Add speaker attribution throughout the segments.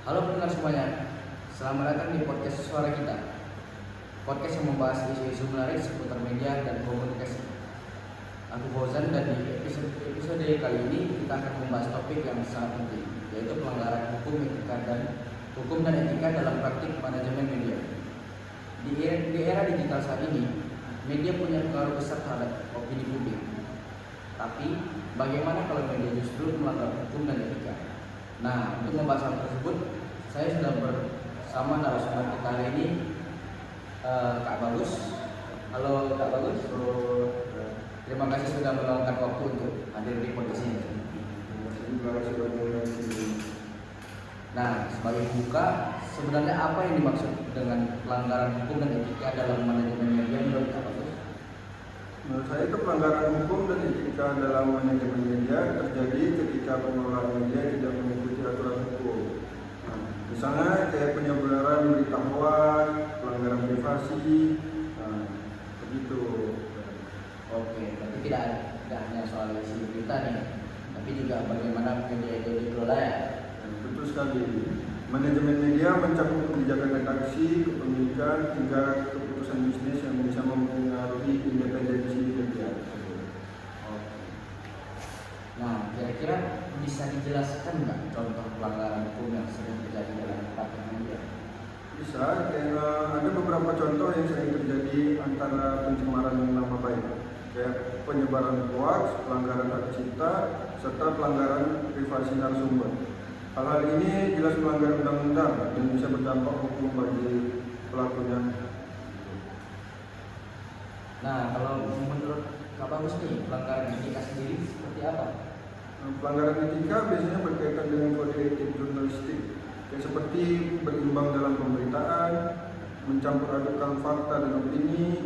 Speaker 1: Halo pendengar semuanya, selamat datang di podcast Suara Kita. Podcast yang membahas isu-isu menarik seputar media dan komunikasi. Aku Fauzan dan di episode kali ini kita akan membahas topik yang sangat penting, yaitu pelanggaran hukum dan etika dalam praktik manajemen media. Di era digital saat ini, media punya pengaruh besar terhadap opini publik. Tapi, bagaimana kalau media justru melanggar hukum dan etika? Nah, untuk membahas hal tersebut, saya sudah bersama narasumber kita hari ini, Kak Bagus. Halo Kak Bagus.
Speaker 2: Halo.
Speaker 1: Terima kasih sudah meluangkan waktu untuk hadir di podcast ini.
Speaker 2: Terima kasih banyak.
Speaker 1: Nah, sebagai pembuka, sebenarnya apa yang dimaksud dengan pelanggaran hukum dan etika dalam manajemen media menurut Kak Bagus?
Speaker 2: Menurut saya itu pelanggaran hukum dan etika dalam manajemen media terjadi ketika pengelola media tidak mengikuti aturan hukum. Misalnya kayak penyebaran berita hoax, pelanggaran privasi, begitu.
Speaker 1: Oke, berarti tidak hanya soal isi berita nih, tapi juga bagaimana media itu dikelola ya.
Speaker 2: Betul sekali. Manajemen media mencakup kebijakan redaksi, kepemilikan, hingga keputusan bisnis yang bisa mempengaruhi independensi media.
Speaker 1: Nah, kira-kira bisa dijelaskan nggak contoh pelanggaran hukum yang sering terjadi dalam praktek media?
Speaker 2: Bisa, ada beberapa contoh yang sering terjadi antara pencemaran nama baik, kayak penyebaran hoax, pelanggaran hak cipta, serta pelanggaran privasi narasumber. Hal-hal ini jelas melanggar undang-undang dan bisa berdampak hukum bagi pelakunya.
Speaker 1: Nah, kalau menurut Kak Bagus nih, pelanggaran etika sendiri seperti apa?
Speaker 2: Pelanggaran etika biasanya berkaitan dengan kode etik jurnalistik, yang seperti berimbang dalam pemberitaan, mencampur adukan fakta dan opini,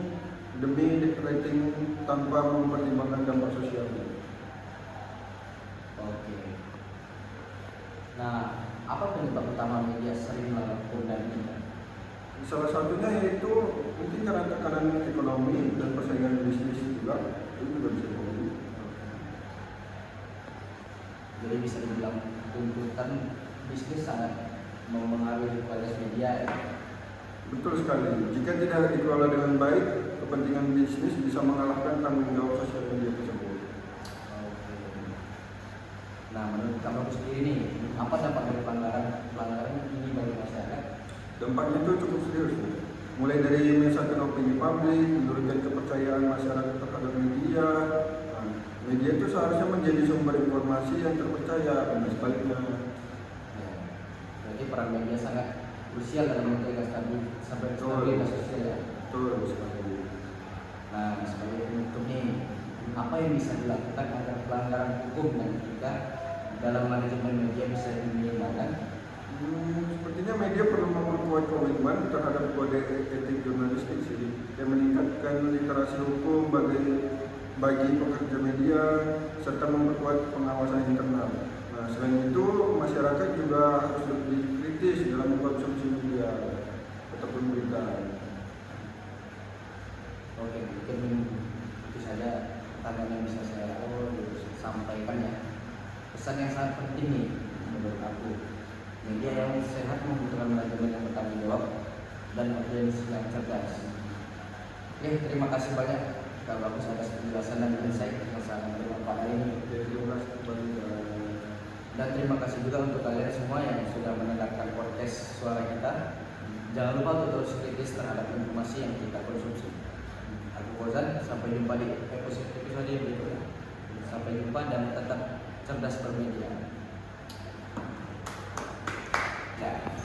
Speaker 2: demi rating tanpa mempertimbangkan dampak sosialnya.
Speaker 1: Oke. Nah, apa penyebab utama media sering melanggar hukum dan etika?
Speaker 2: Salah satunya yaitu mungkin karena tekanan ekonomi dan persaingan bisnis juga, itu juga bisa jadi.
Speaker 1: Jadi bisa dibilang tuntutan bisnis sangat mempengaruhi kualitas media ya?
Speaker 2: Betul sekali. Jika tidak dikelola dengan baik, kepentingan bisnis bisa mengalahkan tanggung jawab sosial media tersebut.
Speaker 1: Oke. Nah, menurut Kak Bagus sendiri nih, apa dampak dari pelanggaran ini bagi masyarakat?
Speaker 2: Dampaknya itu cukup serius, mulai dari menyesatkan opini publik, menurunkan kepercayaan masyarakat terhadap media. Media itu seharusnya menjadi sumber informasi yang terpercaya, dan sebaliknya.
Speaker 1: Ya, berarti peran media sangat krusial dalam menjaga stabilitas sosial ya.
Speaker 2: Betul sekali.
Speaker 1: Nah, sebagai penutup nih, apa yang bisa dilakukan agar pelanggaran hukum dan etika dalam manajemen media bisa diminimalkan?
Speaker 2: Sepertinya media perlu memperkuat komitmen terhadap kode etik jurnalistik sih, yang meningkatkan literasi hukum bagi pekerja media serta memperkuat pengawasan internal. Nah, selain itu masyarakat juga harus lebih kritis dalam mengkonsumsi media ataupun berita.
Speaker 1: Oke, mungkin itu saja pertanyaan yang bisa saya sampaikan ya. Pesan yang sangat penting nih menurut aku. Media yang sehat membutuhkan manajemen yang bertanggung jawab dan audiens yang cerdas. Oke, terima kasih banyak Kak Bagus atas penjelasan dan insight yang sangat bermanfaat hari ini.
Speaker 2: Terima kasih kepada.
Speaker 1: Dan terima kasih juga untuk kalian semua yang sudah mendengarkan podcast Suara Kita. Jangan lupa untuk terus kritis terhadap informasi yang kita konsumsi. Aku Fauzan, sampai jumpa di episode berikutnya. Sampai jumpa dan tetap cerdas bermedia.